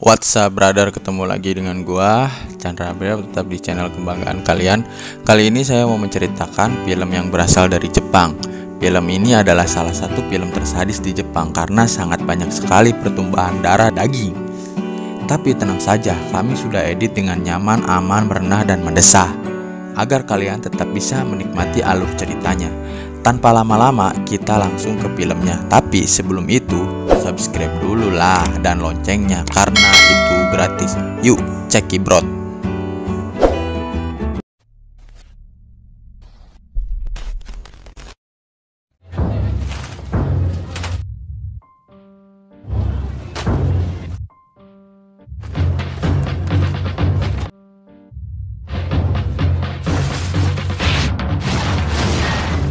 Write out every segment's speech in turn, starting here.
What's up brother, ketemu lagi dengan gua Chandra Abel, tetap di channel kebanggaan kalian. Kali ini saya mau menceritakan film yang berasal dari Jepang. Film ini adalah salah satu film tersadis di Jepang karena sangat banyak sekali pertumpahan darah daging. Tapi tenang saja, kami sudah edit dengan nyaman, aman, merenah, dan mendesah agar kalian tetap bisa menikmati alur ceritanya. Tanpa lama-lama kita langsung ke filmnya. Tapi sebelum itu subscribe dulu lah dan loncengnya karena itu gratis. Yuk cekibrot.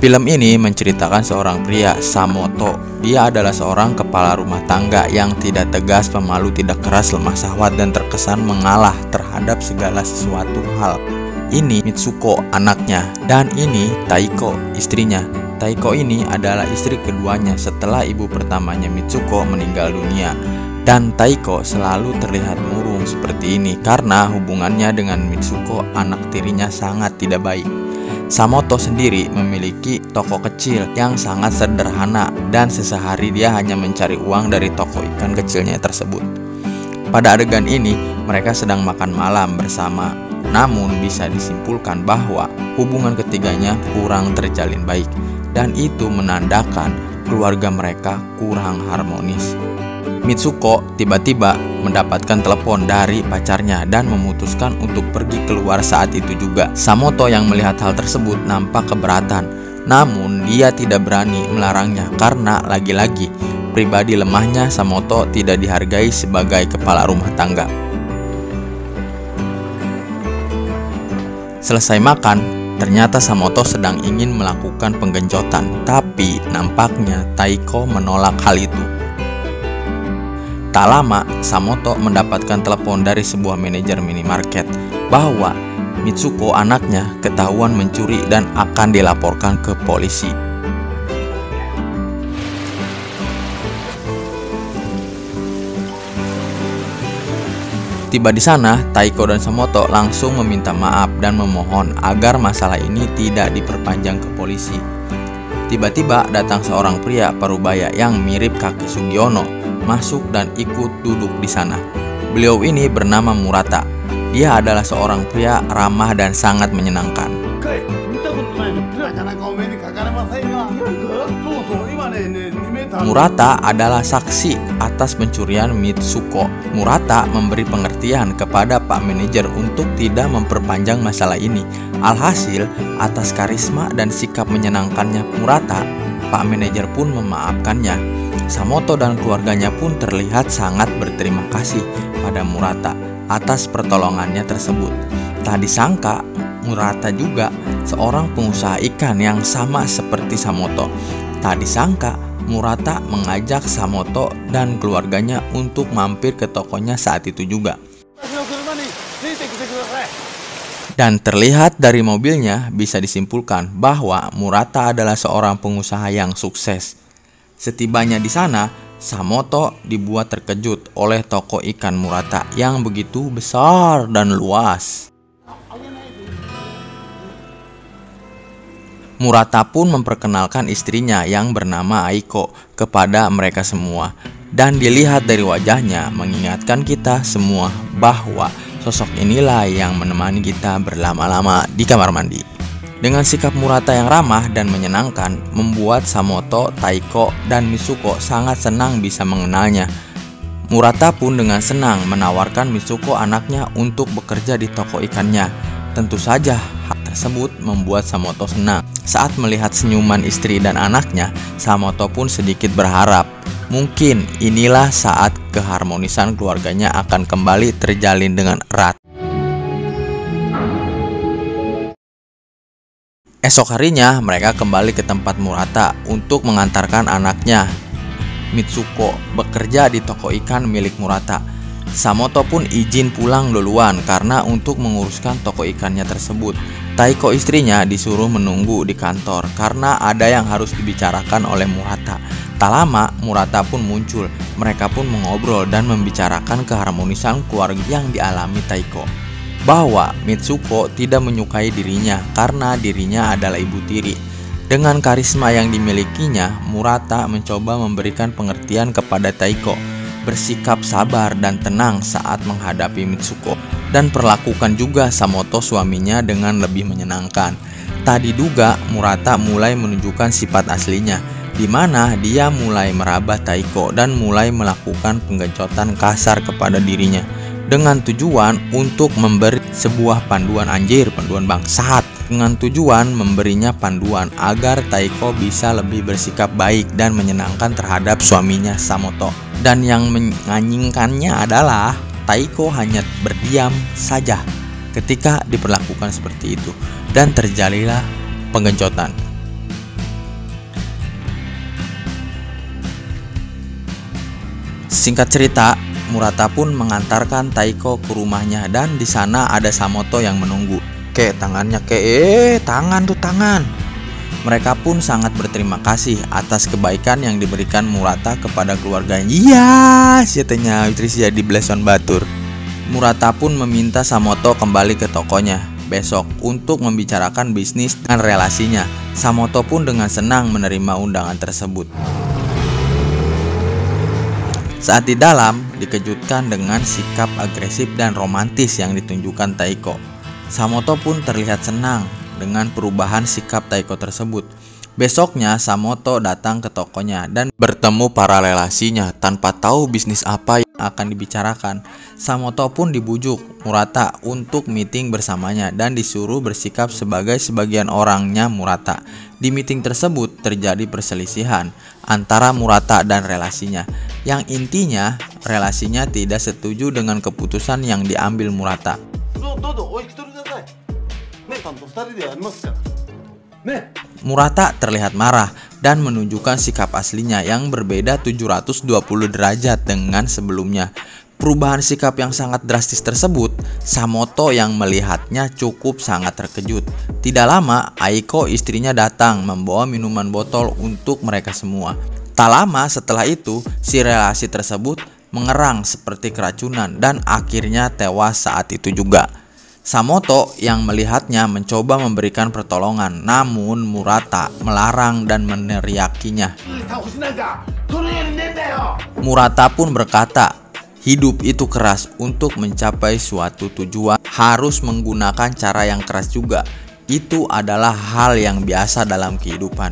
Film ini menceritakan seorang pria, Samoto. Dia adalah seorang kepala rumah tangga yang tidak tegas, pemalu, tidak keras, lemah syahwat, dan terkesan mengalah terhadap segala sesuatu hal. Ini Mitsuko, anaknya, dan ini Taiko, istrinya. Taiko ini adalah istri keduanya setelah ibu pertamanya Mitsuko meninggal dunia. Dan Taiko selalu terlihat murung seperti ini karena hubungannya dengan Mitsuko, anak tirinya, sangat tidak baik. Samoto sendiri memiliki toko kecil yang sangat sederhana dan sesehari dia hanya mencari uang dari toko ikan kecilnya tersebut. Pada adegan ini mereka sedang makan malam bersama, namun bisa disimpulkan bahwa hubungan ketiganya kurang terjalin baik dan itu menandakan keluarga mereka kurang harmonis. Mitsuko tiba-tiba mendapatkan telepon dari pacarnya dan memutuskan untuk pergi keluar saat itu juga. Samoto yang melihat hal tersebut nampak keberatan, namun dia tidak berani melarangnya karena lagi-lagi pribadi lemahnya Samoto tidak dihargai sebagai kepala rumah tangga. Selesai makan, ternyata Samoto sedang ingin melakukan penggenjotan, tapi nampaknya Taiko menolak hal itu. Tak lama, Samoto mendapatkan telepon dari sebuah manajer minimarket bahwa Mitsuko, anaknya, ketahuan mencuri dan akan dilaporkan ke polisi. Tiba di sana, Taiko dan Samoto langsung meminta maaf dan memohon agar masalah ini tidak diperpanjang ke polisi. Tiba-tiba datang seorang pria parubaya yang mirip kakek Sugiono masuk dan ikut duduk di sana. Beliau ini bernama Murata. Dia adalah seorang pria ramah dan sangat menyenangkan. Murata adalah saksi atas pencurian Mitsuko. Murata memberi pengertian kepada Pak Manajer untuk tidak memperpanjang masalah ini. Alhasil, atas karisma dan sikap menyenangkannya Murata, Pak Manajer pun memaafkannya. Samoto dan keluarganya pun terlihat sangat berterima kasih pada Murata atas pertolongannya tersebut. Tak disangka, Murata juga seorang pengusaha ikan yang sama seperti Samoto. Tak disangka, Murata mengajak Samoto dan keluarganya untuk mampir ke tokonya saat itu juga. Dan terlihat dari mobilnya bisa disimpulkan bahwa Murata adalah seorang pengusaha yang sukses. Setibanya di sana, Samoto dibuat terkejut oleh toko ikan Murata yang begitu besar dan luas. Murata pun memperkenalkan istrinya yang bernama Aiko kepada mereka semua. Dan dilihat dari wajahnya mengingatkan kita semua bahwa sosok inilah yang menemani kita berlama-lama di kamar mandi. Dengan sikap Murata yang ramah dan menyenangkan, membuat Samoto, Taiko, dan Mitsuko sangat senang bisa mengenalnya. Murata pun dengan senang menawarkan Mitsuko, anaknya, untuk bekerja di toko ikannya. Tentu saja hal tersebut membuat Samoto senang. Saat melihat senyuman istri dan anaknya, Samoto pun sedikit berharap mungkin inilah saat keharmonisan keluarganya akan kembali terjalin dengan erat. Esok harinya mereka kembali ke tempat Murata untuk mengantarkan anaknya Mitsuko bekerja di toko ikan milik Murata. Samoto pun izin pulang duluan karena untuk menguruskan toko ikannya tersebut. Taiko, istrinya, disuruh menunggu di kantor karena ada yang harus dibicarakan oleh Murata. Tak lama, Murata pun muncul. Mereka pun mengobrol dan membicarakan keharmonisan keluarga yang dialami Taiko. Bahwa Mitsuko tidak menyukai dirinya karena dirinya adalah ibu tiri. Dengan karisma yang dimilikinya, Murata mencoba memberikan pengertian kepada Taiko, bersikap sabar dan tenang saat menghadapi Mitsuko, dan perlakukan juga Samoto suaminya dengan lebih menyenangkan. Tak diduga, Murata mulai menunjukkan sifat aslinya, di mana dia mulai meraba Taiko dan mulai melakukan penggencotan kasar kepada dirinya, dengan tujuan untuk memberi sebuah panduan bangsat, dengan tujuan memberinya panduan agar Taiko bisa lebih bersikap baik dan menyenangkan terhadap suaminya Samoto. Dan yang menganjingkannya adalah Taiko hanya berdiam saja ketika diperlakukan seperti itu, dan terjadilah penggencotan. Singkat cerita, Murata pun mengantarkan Taiko ke rumahnya, dan di sana ada Samoto yang menunggu. Tangan. Mereka pun sangat berterima kasih atas kebaikan yang diberikan Murata kepada keluarganya. Iya, siatanya Trisia di Blason Batur. Murata pun meminta Samoto kembali ke tokonya besok untuk membicarakan bisnis dan relasinya. Samoto pun dengan senang menerima undangan tersebut. Saat di dalam, dikejutkan dengan sikap agresif dan romantis yang ditunjukkan Taiko. Samoto pun terlihat senang dengan perubahan sikap Taiko tersebut. Besoknya, Samoto datang ke tokonya dan bertemu para relasinya tanpa tahu bisnis apa yang akan dibicarakan. Samoto pun dibujuk Murata untuk meeting bersamanya dan disuruh bersikap sebagai sebagian orangnya Murata. Di meeting tersebut terjadi perselisihan antara Murata dan relasinya, yang intinya relasinya tidak setuju dengan keputusan yang diambil Murata. Murata terlihat marah dan menunjukkan sikap aslinya yang berbeda 720 derajat dengan sebelumnya. Perubahan sikap yang sangat drastis tersebut, Samoto yang melihatnya cukup sangat terkejut. Tidak lama, Aiko istrinya datang membawa minuman botol untuk mereka semua. Tak lama setelah itu, si relasi tersebut mengerang seperti keracunan dan akhirnya tewas saat itu juga. Samoto yang melihatnya mencoba memberikan pertolongan, namun Murata melarang dan meneriakinya. Murata pun berkata, hidup itu keras, untuk mencapai suatu tujuan harus menggunakan cara yang keras juga. Itu adalah hal yang biasa dalam kehidupan.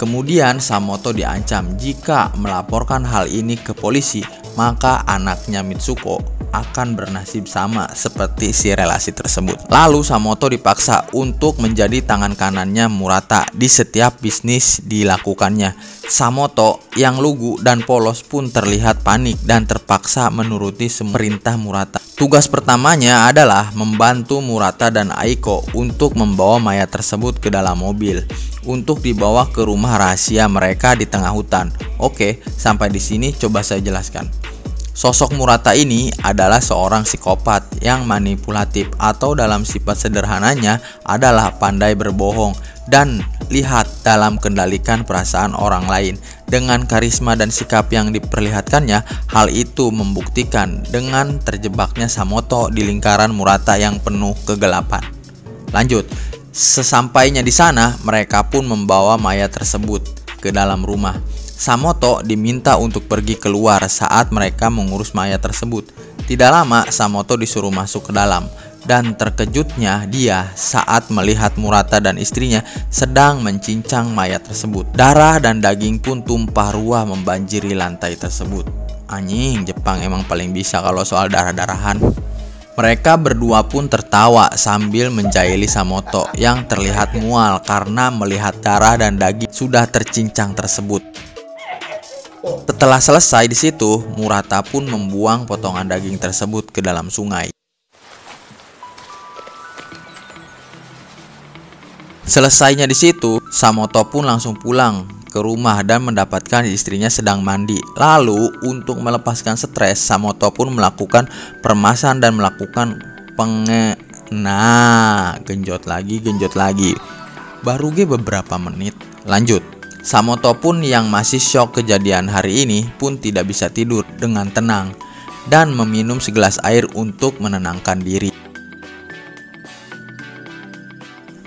Kemudian Samoto diancam jika melaporkan hal ini ke polisi, maka anaknya Mitsuko akan bernasib sama seperti si relasi tersebut. Lalu Samoto dipaksa untuk menjadi tangan kanannya Murata di setiap bisnis dilakukannya. Samoto yang lugu dan polos pun terlihat panik dan terpaksa menuruti semua perintah Murata. Tugas pertamanya adalah membantu Murata dan Aiko untuk membawa mayat tersebut ke dalam mobil untuk dibawa ke rumah rahasia mereka di tengah hutan. Oke, sampai di sini coba saya jelaskan. Sosok Murata ini adalah seorang psikopat yang manipulatif, atau dalam sifat sederhananya adalah pandai berbohong dan lihat dalam kendalikan perasaan orang lain. Dengan karisma dan sikap yang diperlihatkannya, hal itu membuktikan dengan terjebaknya Samoto di lingkaran Murata yang penuh kegelapan. Lanjut, sesampainya di sana, mereka pun membawa mayat tersebut ke dalam rumah. Samoto diminta untuk pergi keluar saat mereka mengurus mayat tersebut. Tidak lama, Samoto disuruh masuk ke dalam, dan terkejutnya dia saat melihat Murata dan istrinya sedang mencincang mayat tersebut. Darah dan daging pun tumpah ruah membanjiri lantai tersebut. Anjing, Jepang emang paling bisa kalau soal darah-darahan. Mereka berdua pun tertawa sambil menjahili Samoto yang terlihat mual karena melihat darah dan daging sudah tercincang tersebut. Setelah selesai di situ, Murata pun membuang potongan daging tersebut ke dalam sungai. Selesainya di situ, Samoto pun langsung pulang ke rumah dan mendapatkan istrinya sedang mandi. Lalu, untuk melepaskan stres, Samoto pun melakukan peremasan dan melakukan genjot lagi. Baru beberapa menit. Lanjut. Samoto pun yang masih syok kejadian hari ini pun tidak bisa tidur dengan tenang dan meminum segelas air untuk menenangkan diri.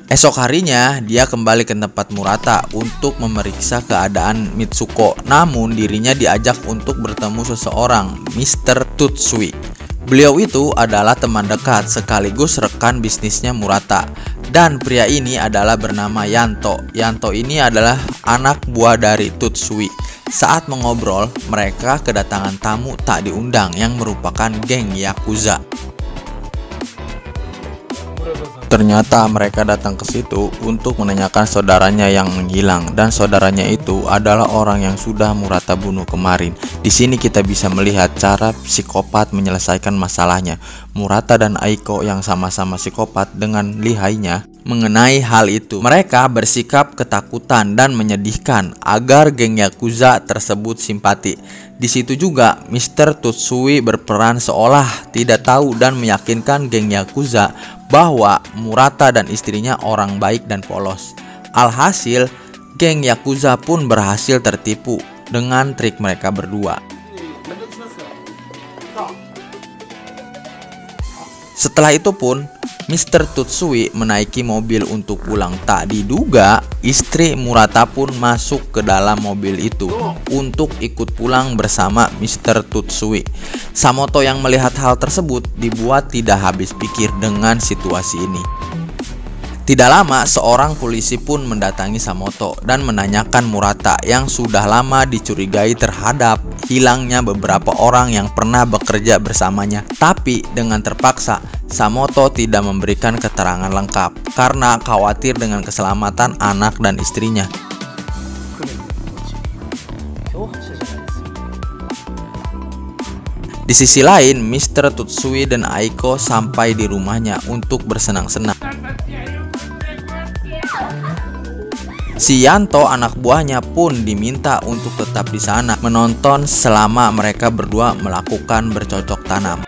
Esok harinya, dia kembali ke tempat Murata untuk memeriksa keadaan Mitsuko. Namun dirinya diajak untuk bertemu seseorang, Mr. Tutsui. Beliau itu adalah teman dekat sekaligus rekan bisnisnya Murata. Dan pria ini adalah bernama Yanto. Yanto ini adalah anak buah dari Tutsui. Saat mengobrol, mereka kedatangan tamu tak diundang yang merupakan geng Yakuza. Ternyata mereka datang ke situ untuk menanyakan saudaranya yang menghilang, dan saudaranya itu adalah orang yang sudah Murata bunuh kemarin. Di sini kita bisa melihat cara psikopat menyelesaikan masalahnya. Murata dan Aiko yang sama-sama psikopat dengan lihainya mengenai hal itu. Mereka bersikap ketakutan dan menyedihkan agar geng Yakuza tersebut simpati. Di situ juga Mr. Tutsui berperan seolah tidak tahu dan meyakinkan geng Yakuza bahwa Murata dan istrinya orang baik dan polos. Alhasil, geng Yakuza pun berhasil tertipu dengan trik mereka berdua. Setelah itu pun, Mr. Tutsui menaiki mobil untuk pulang. Tak diduga, istri Murata pun masuk ke dalam mobil itu untuk ikut pulang bersama Mr. Tutsui. Samoto yang melihat hal tersebut dibuat tidak habis pikir dengan situasi ini. Tidak lama, seorang polisi pun mendatangi Samoto dan menanyakan Murata yang sudah lama dicurigai terhadap hilangnya beberapa orang yang pernah bekerja bersamanya. Tapi dengan terpaksa, Samoto tidak memberikan keterangan lengkap karena khawatir dengan keselamatan anak dan istrinya. Di sisi lain, Mr. Tutsui dan Aiko sampai di rumahnya untuk bersenang-senang. Si Yanto, anak buahnya, pun diminta untuk tetap di sana menonton selama mereka berdua melakukan bercocok tanam.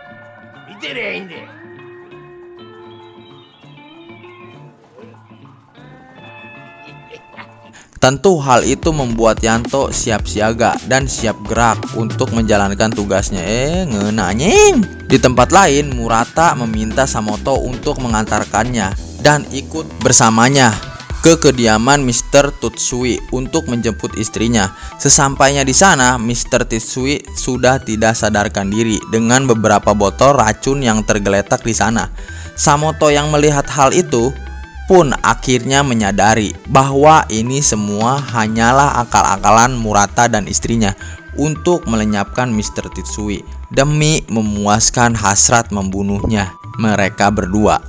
Tentu hal itu membuat Yanto siap siaga dan siap gerak untuk menjalankan tugasnya. Ngenanying. Di tempat lain, Murata meminta Samoto untuk mengantarkannya dan ikut bersamanya ke kediaman Mr. Tutsui untuk menjemput istrinya. Sesampainya di sana, Mr. Tutsui sudah tidak sadarkan diri dengan beberapa botol racun yang tergeletak di sana. Samoto yang melihat hal itu pun akhirnya menyadari bahwa ini semua hanyalah akal-akalan Murata dan istrinya untuk melenyapkan Mr. Tutsui demi memuaskan hasrat membunuhnya mereka berdua.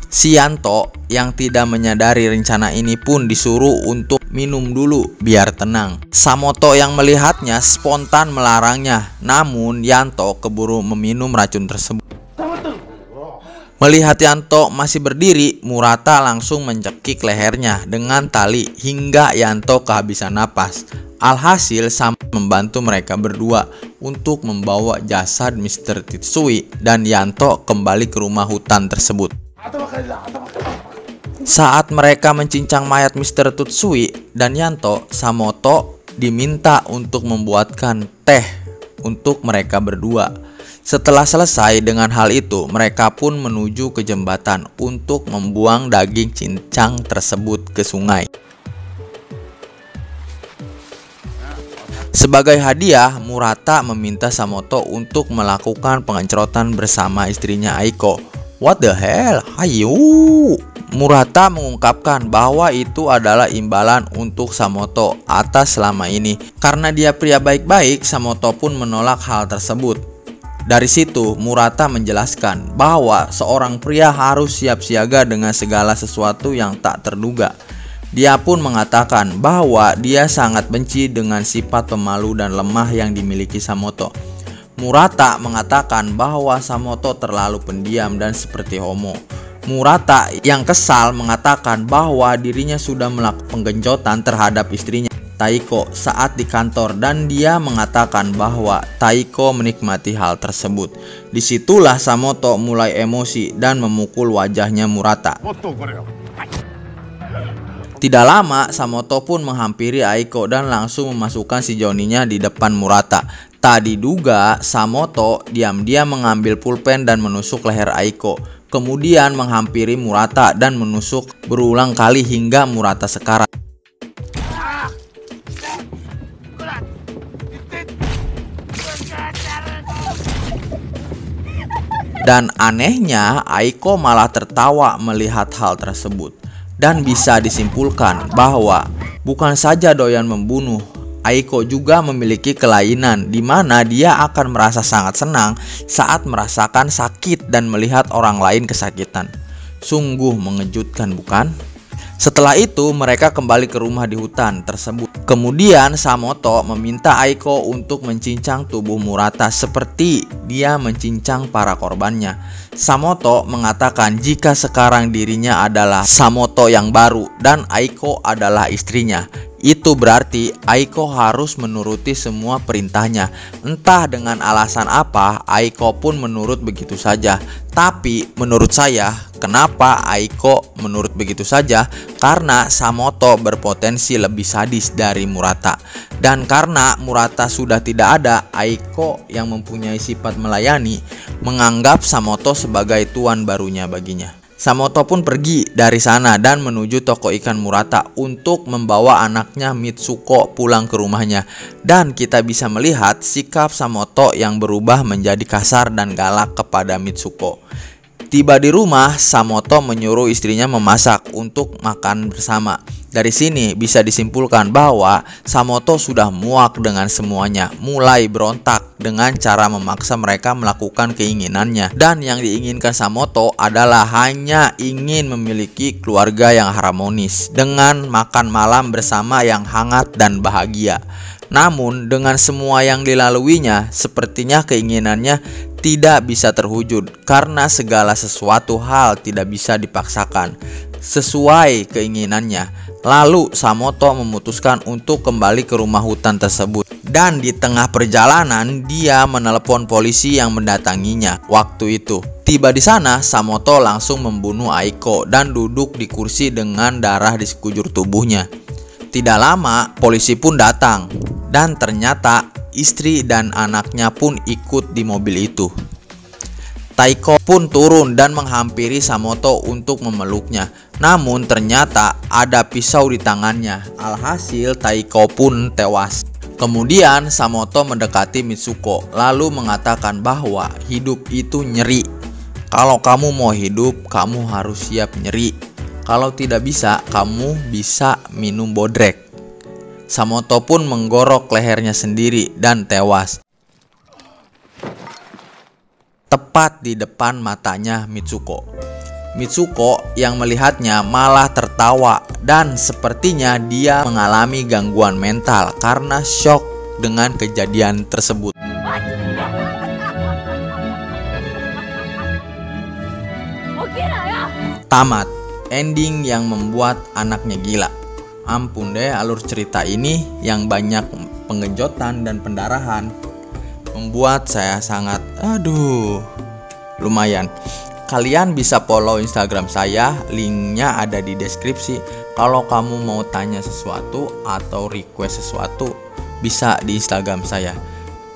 Si Yanto yang tidak menyadari rencana ini pun disuruh untuk minum dulu biar tenang. Samoto yang melihatnya spontan melarangnya, namun Yanto keburu meminum racun tersebut. Melihat Yanto masih berdiri, Murata langsung mencekik lehernya dengan tali hingga Yanto kehabisan napas. Alhasil, sampai membantu mereka berdua untuk membawa jasad Mr. Tutsui dan Yanto kembali ke rumah hutan tersebut. Saat mereka mencincang mayat Mr. Tutsui dan Yanto, Samoto diminta untuk membuatkan teh untuk mereka berdua. Setelah selesai dengan hal itu, mereka pun menuju ke jembatan untuk membuang daging cincang tersebut ke sungai. Sebagai hadiah, Murata meminta Samoto untuk melakukan pengecoran bersama istrinya Aiko. What the hell? Ayo! Murata mengungkapkan bahwa itu adalah imbalan untuk Samoto atas selama ini. Karena dia pria baik-baik, Samoto pun menolak hal tersebut. Dari situ, Murata menjelaskan bahwa seorang pria harus siap siaga dengan segala sesuatu yang tak terduga. Dia pun mengatakan bahwa dia sangat benci dengan sifat pemalu dan lemah yang dimiliki Samoto. Murata mengatakan bahwa Samoto terlalu pendiam dan seperti homo. Murata yang kesal mengatakan bahwa dirinya sudah melakukan penggenjotan terhadap istrinya Taiko saat di kantor, dan dia mengatakan bahwa Taiko menikmati hal tersebut. Disitulah Samoto mulai emosi dan memukul wajahnya Murata. Tidak lama, Samoto pun menghampiri Aiko dan langsung memasukkan si Johnny-nya di depan Murata. Tak diduga, Samoto diam-diam mengambil pulpen dan menusuk leher Aiko. Kemudian menghampiri Murata dan menusuk berulang kali hingga Murata sekarat. Dan anehnya, Aiko malah tertawa melihat hal tersebut. Dan bisa disimpulkan bahwa bukan saja doyan membunuh, Aiko juga memiliki kelainan di mana dia akan merasa sangat senang saat merasakan sakit dan melihat orang lain kesakitan. Sungguh mengejutkan, bukan? Setelah itu mereka kembali ke rumah di hutan tersebut. Kemudian Samoto meminta Aiko untuk mencincang tubuh Murata seperti dia mencincang para korbannya. Samoto mengatakan jika sekarang dirinya adalah Samoto yang baru dan Aiko adalah istrinya. Itu berarti Aiko harus menuruti semua perintahnya. Entah dengan alasan apa, Aiko pun menurut begitu saja. Tapi menurut saya, kenapa Aiko menurut begitu saja? Karena Samoto berpotensi lebih sadis dari Murata. Dan karena Murata sudah tidak ada, Aiko yang mempunyai sifat melayani menganggap Samoto sebagai tuan barunya baginya. Samoto pun pergi dari sana dan menuju toko ikan Murata untuk membawa anaknya Mitsuko pulang ke rumahnya. Dan kita bisa melihat sikap Samoto yang berubah menjadi kasar dan galak kepada Mitsuko. Tiba di rumah, Samoto menyuruh istrinya memasak untuk makan bersama. Dari sini bisa disimpulkan bahwa Samoto sudah muak dengan semuanya, mulai berontak dengan cara memaksa mereka melakukan keinginannya. Dan yang diinginkan Samoto adalah hanya ingin memiliki keluarga yang harmonis dengan makan malam bersama yang hangat dan bahagia. Namun dengan semua yang dilaluinya, sepertinya keinginannya tidak bisa terwujud karena segala sesuatu hal tidak bisa dipaksakan sesuai keinginannya. Lalu Samoto memutuskan untuk kembali ke rumah hutan tersebut. Dan di tengah perjalanan dia menelepon polisi yang mendatanginya waktu itu. Tiba di sana, Samoto langsung membunuh Aiko dan duduk di kursi dengan darah di sekujur tubuhnya. Tidak lama, polisi pun datang dan ternyata istri dan anaknya pun ikut di mobil itu. Taiko pun turun dan menghampiri Samoto untuk memeluknya. Namun ternyata ada pisau di tangannya. Alhasil Taiko pun tewas. Kemudian Samoto mendekati Mitsuko lalu mengatakan bahwa hidup itu nyeri. Kalau kamu mau hidup, kamu harus siap nyeri. Kalau tidak bisa, kamu bisa minum bodrek. Samoto pun menggorok lehernya sendiri dan tewas. Tepat di depan matanya Mitsuko. Mitsuko yang melihatnya malah tertawa dan sepertinya dia mengalami gangguan mental karena syok dengan kejadian tersebut. Tamat. Ending yang membuat anaknya gila. Ampun deh, alur cerita ini yang banyak pengejotan dan pendarahan membuat saya sangat lumayan. Kalian bisa follow Instagram saya, linknya ada di deskripsi. Kalau kamu mau tanya sesuatu atau request sesuatu, bisa di Instagram saya.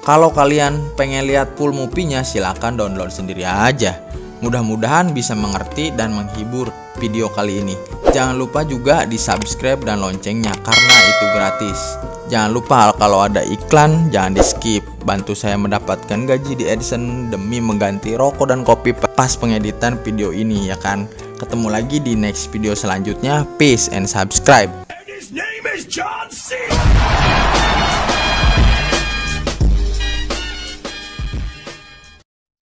Kalau kalian pengen lihat full movie-nya, silahkan download sendiri aja. Mudah-mudahan bisa mengerti dan menghibur video kali ini. Jangan lupa juga di subscribe dan loncengnya karena itu gratis. Jangan lupa kalau ada iklan jangan di skip. Bantu saya mendapatkan gaji di AdSense demi mengganti rokok dan kopi pas pengeditan video ini, ya kan. Ketemu lagi di next video selanjutnya. Peace and subscribe.